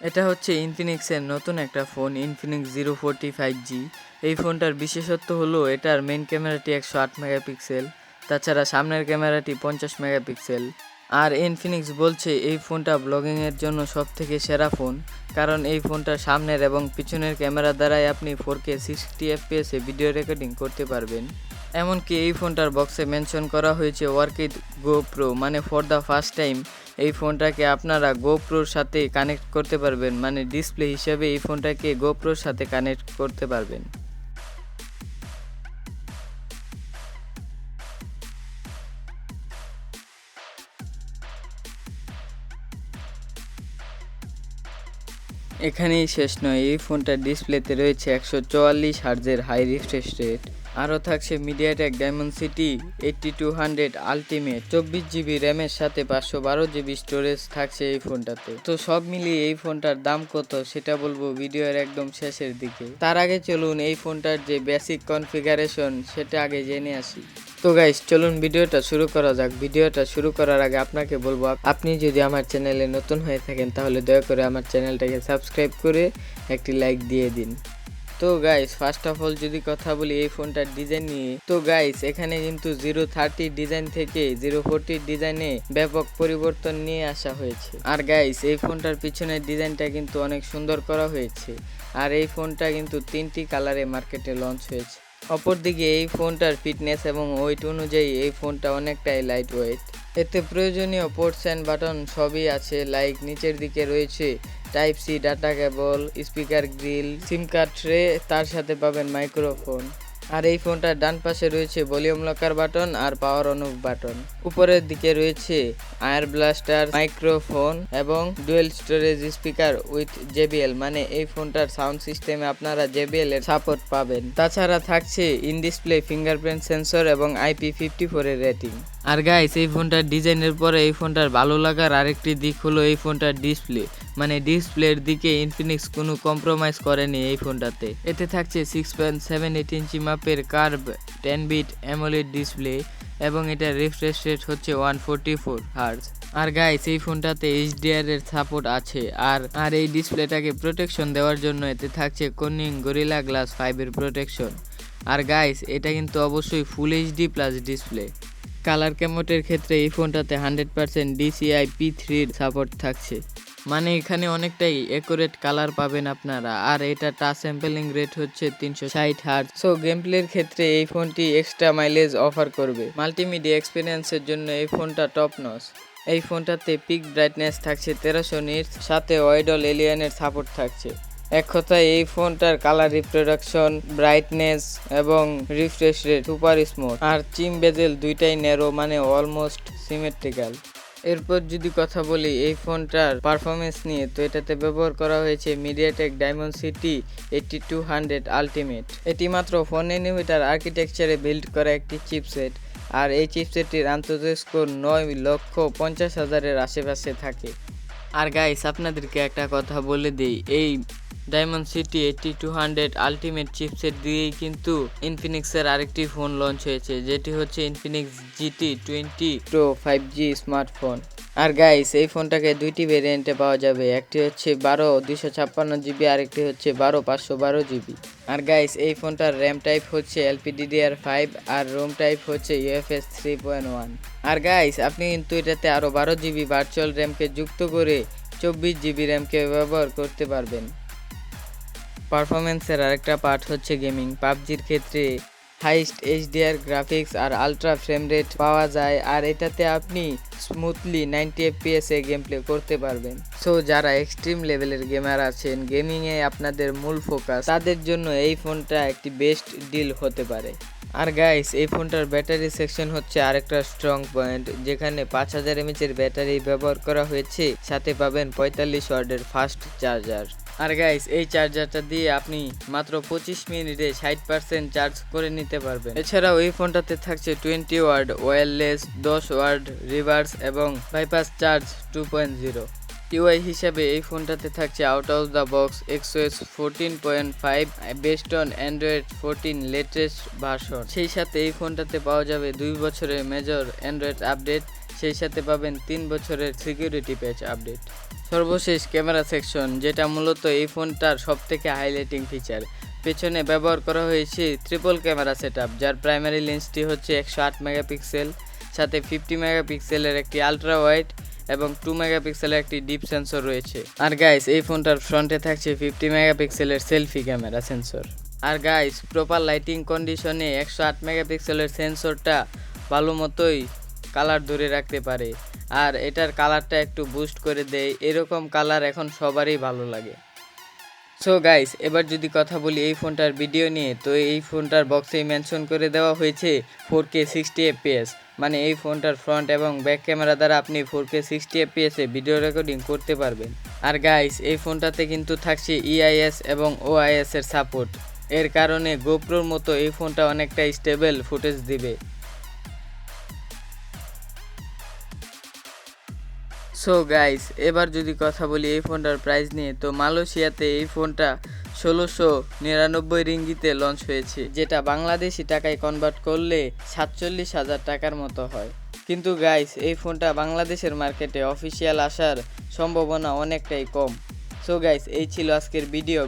এটা হচ্ছে ইনফিনিক্সের নতুন একটা ফোন ইনফিনিক্স 040 5G। এই ফোনটার বিশেষত্ব হলো এটার মেইন ক্যামেরাটি 108 মেগাপিক্সেল, তাছাড়া সামনের ক্যামেরাটি 50 মেগাপিক্সেল। আর ইনফিনিক্স বলছে এই ফোনটা ব্লগিংয়ের জন্য সবথেকে সেরা ফোন, কারণ এই ফোনটার সামনের এবং পিছনের ক্যামেরা দ্বারাই আপনি 4K 60 FPS ভিডিও রেকর্ডিং করতে পারবেন। এমনকি এই ফোনটার বক্সে মেনশন করা হয়েছে ওয়ার্ক উইথ গোপ্রো, মানে ফর দ্য ফার্স্ট টাইম এই ফোনটাকে আপনারা গোপ্রোর সাথে কানেক্ট করতে পারবেন, মানে ডিসপ্লে হিসেবে এই ফোনটাকে গোপ্রোর সাথে কানেক্ট করতে পারবেন। এখানেই শেষ নয়, এই ফোনটার ডিসপ্লেতে রয়েছে 144 হার্জের হাই রিফ্রেশ রেট। আরও থাকছে মিডিয়াটেক ডায়মন্ডসিটি 8200 আলটিমেট, 24GB র্যামের সাথে 512GB স্টোরেজ থাকছে এই ফোনটাতে। তো সব মিলিয়ে এই ফোনটার দাম কত সেটা বলবো ভিডিওর একদম শেষের দিকে। তার আগে চলুন এই ফোনটার যে বেসিক কনফিগারেশন সেটা আগে জেনে আসি। তো গাইস, চলুন ভিডিওটা শুরু করা যাক। ভিডিওটা শুরু করার আগে আপনাকে বলবো, আপনি যদি আমার চ্যানেলে নতুন হয়ে থাকেন তাহলে দয়া করে আমার চ্যানেলটাকে সাবস্ক্রাইব করে একটি লাইক দিয়ে দিন। তো গাইস, ফার্স্ট অফ অল যদি কথা বলি এই ফোনটার ডিজাইন নিয়ে, তো গাইস এখানে কিন্তু 030 ডিজাইন থেকে 040 ডিজাইনে ব্যাপক পরিবর্তন নিয়ে আসা হয়েছে। আর গাইস এই ফোনটার পিছনের ডিজাইনটা কিন্তু অনেক সুন্দর করা হয়েছে। আর এই ফোনটা কিন্তু 3টি কালারে মার্কেটে লঞ্চ হয়েছে। অপরদিকে এই ফোনটার ফিটনেস এবং ওয়েট অনুযায়ী এই ফোনটা অনেকটাই লাইট ওয়েট। এতে প্রয়োজনীয় পোর্টস অ্যান্ড বাটন সবই আছে, লাইক নিচের দিকে রয়েছে type C data cable, speaker grill, SIM card tray, তার সাথে পাবেন মাইক্রোফোন। আর এই ফোনটার ডান পাশে রয়েছে ভলিউম লকার বাটন আর পাওয়ার অন অফ বাটন। উপরের দিকে রয়েছে আয়ার ব্লাস্টার, মাইক্রোফোন এবং dual stereo speaker with JBL, মানে এই ফোনটার সাউন্ড সিস্টেমে আপনারা JBL এর সাপোর্ট পাবেন। তাছাড়া থাকছে ইন ডিসপ্লে ফিঙ্গারপ্রিন্ট সেন্সর এবং IP54 এর রেটিং। আর গাইস এই ফোনটার ডিজাইনের পরে এই ফোনটার ভালো লাগার আরেকটি দিক হলো এই ফোনটার ডিসপ্লে, মানে ডিসপ্লের দিকে ইনফিনিক্স কোনো কম্প্রোমাইজ করেনি এই ফোনটাতে। এতে থাকছে 6.78 ইঞ্চি মাপের কার্ভ 10-বিট অ্যামোলেড ডিসপ্লে এবং এটার রিফ্রেশ রেট হচ্ছে 144 হার্জ। আর গাইস এই ফোনটাতে HDR এর সাপোর্ট আছে। আর এই ডিসপ্লেটাকে প্রোটেকশন দেওয়ার জন্য এতে থাকছে কর্নিং গরিলা গ্লাস 5 এর প্রোটেকশন। আর গাইস এটা কিন্তু অবশ্যই ফুল HD প্লাস ডিসপ্লে। কালার ক্যামোটের ক্ষেত্রে এই ফোনটাতে 100% DCI P3 এর সাপোর্ট থাকছে, মানে এখানে অনেকটাই অ্যাকুরেট কালার পাবেন আপনারা। আর এটা টাচ স্যাম্পলিং রেট হচ্ছে 360 হার্জ। সো গেম প্লের ক্ষেত্রে এই ফোনটি এক্সট্রা মাইলেজ অফার করবে। মাল্টিমিডিয়া এক্সপিরিয়েন্সের জন্য এই ফোনটা টপ নচ। এই ফোনটাতে পিক ব্রাইটনেস থাকছে 1300 নিটস, সাথে ওয়াইডল এলিয়ানের সাপোর্ট থাকছে। এক কথায় এই ফোনটার কালার রিপ্রোডাকশন, ব্রাইটনেস এবং রিফ্রেশ রেট সুপার স্মুথ। আর চিম বেজেল দুইটাই ন্যারো, মানে অলমোস্ট সিমেট্রিক্যাল। এরপর যদি কথা বলি এই ফোনটার পারফরমেন্স নিয়ে, তো এটাতে ব্যবহার করা হয়েছে মিডিয়াটেক ডায়মন্ডসিটি 8200 আলটিমেট। এটি মাত্র 4 nm আর্কিটেকচারে বিল্ড করা একটি চিপসেট। আর এই চিপসেটটির আন্তর্জাতিক স্কোর 9,50,000-এর আশেপাশে থাকে। আর গাইস আপনাদেরকে একটা কথা বলে দিই, এই ডায়মন্ডসিটি 8200 আলটিমেট চিপসেট দিয়েই কিন্তু ইনফিনিক্সের আরেকটি ফোন লঞ্চ হয়েছে, যেটি হচ্ছে Infinix GT20 Pro 5G smartphone. আর গাইস এই ফোনটাকে দুইটি ভেরিয়েন্টে পাওয়া যাবে, একটি হচ্ছে 12 256GB আর একটি হচ্ছে 12 512GB। আর গাইস এই ফোনটার র্যাম টাইপ হচ্ছে LPDDR5 আর রোম টাইপ হচ্ছে UFS 3.1। আর গাইস আপনি কিন্তু এটাতে আরও 12GB ভার্চুয়াল র্যামকে যুক্ত করে 24GB র্যামকে ব্যবহার করতে পারবেন। পারফরমেন্সের আরেকটা পার্ট হচ্ছে গেমিং। পাবজির ক্ষেত্রে হাইস্ট HDR গ্রাফিক্স আর আলট্রা ফ্রেম রেট পাওয়া যায়, আর এটাতে আপনি স্মুথলি 90 FPS এ গেম প্লে করতে পারবেন। সো যারা এক্সট্রিম লেভেলের গেমার আছেন, গেমিংয়ে আপনাদের মূল ফোকাস, তাদের জন্য এই ফোনটা একটি বেস্ট ডিল হতে পারে। আর গাইস এই ফোনটার ব্যাটারি সেকশন হচ্ছে আরেকটা স্ট্রং পয়েন্ট, যেখানে 5000 mAh এর ব্যাটারি ব্যবহার করা হয়েছে, সাথে পাবেন 45 ওয়াটের ফাস্ট চার্জার। আর গাইস এই চার্জারটা দিয়ে আপনি মাত্র 25 মিনিটে 60% চার্জ করে নিতে পারবেন। এছাড়াও এই ফোনটাতে থাকছে 20 ওয়াট ওয়্যারলেস, 10 ওয়াট রিভার্স এবং বাইপাস চার্জ 2.0। UI হিসাবে এই ফোনটাতে থাকছে out of the box XOS 14.5 based on Android 14 latest version. সেই সাথে এই ফোনটাতে পাওয়া যাবে 2 বছরের মেজর অ্যান্ড্রয়েড আপডেট, সেই সাথে পাবেন 3 বছরের সিকিউরিটি প্যাচ আপডেট। সর্বশেষ ক্যামেরা সেকশন, যেটা মূলত এই ফোনটার সবথেকে হাইলাইটিং ফিচার। পেছনে ব্যবহার করা হয়েছে ট্রিপল ক্যামেরা সেটআপ, যার প্রাইমারি লেন্সটি হচ্ছে 108 মেগাপিক্সেল, সাথে 50 মেগাপিক্সেলের একটি আলট্রা ওয়াইড এবং 2 মেগাপিক্সেলের একটি ডিপ সেন্সর রয়েছে। আর গাইস, এই ফোনটার ফ্রন্টে থাকছে 50 মেগাপিক্সেলের সেলফি ক্যামেরা সেন্সর। আর গাইস, প্রপার লাইটিং কন্ডিশনে 108 মেগাপিক্সেলের সেন্সরটা ভালো মতোই কালার ধরে রাখতে পারে, আর এটার কালারটা একটু বুস্ট করে দেয়। এরকম কালার এখন সবারই ভালো লাগে। সো গাইস, এবার যদি কথা বলি এই ফোনটার ভিডিও নিয়ে, তো এই ফোনটার বক্সেই মেনশন করে দেওয়া হয়েছে 4K 60 fps, মানে এই ফোনটার ফ্রন্ট এবং ব্যাক ক্যামেরা দ্বারা আপনি 4K 60 fps এ ভিডিও রেকর্ডিং করতে পারবেন। আর গাইস, এই ফোনটাতে কিন্তু থাকছে EIS এবং OIS এর সাপোর্ট। এর কারণে গোপ্রোর মতো এই ফোনটা অনেকটা স্টেবল ফুটেজ দিবে। সো গাইস, এবার যদি কথা বলি এই ফোনটার প্রাইস নিয়ে, তো মালয়েশিয়াতে এই ফোনটা 1699 রিঙ্গিতে লঞ্চ হয়েছে, যেটা বাংলাদেশি টাকায় কনভার্ট করলে 47,000 টাকার মতো হয়। কিন্তু গাইস, এই ফোনটা বাংলাদেশের মার্কেটে অফিসিয়াল আসার সম্ভাবনা অনেকটাই কম। সো গাইস, এই ছিল আজকের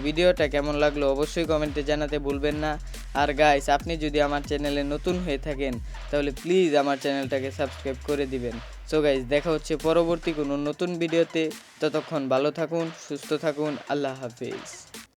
ভিডিওটা কেমন লাগলো অবশ্যই কমেন্টে জানাতে ভুলবেন না। আর গাইস, আপনি যদি আমার চ্যানেলে নতুন হয়ে থাকেন তাহলে প্লিজ আমার চ্যানেলটাকে সাবস্ক্রাইব করে দিবেন। সো গাইস, দেখা হচ্ছে পরবর্তী কোনো নতুন ভিডিওতে। ততক্ষণ ভালো থাকুন, সুস্থ থাকুন, আল্লাহ হাফেজ।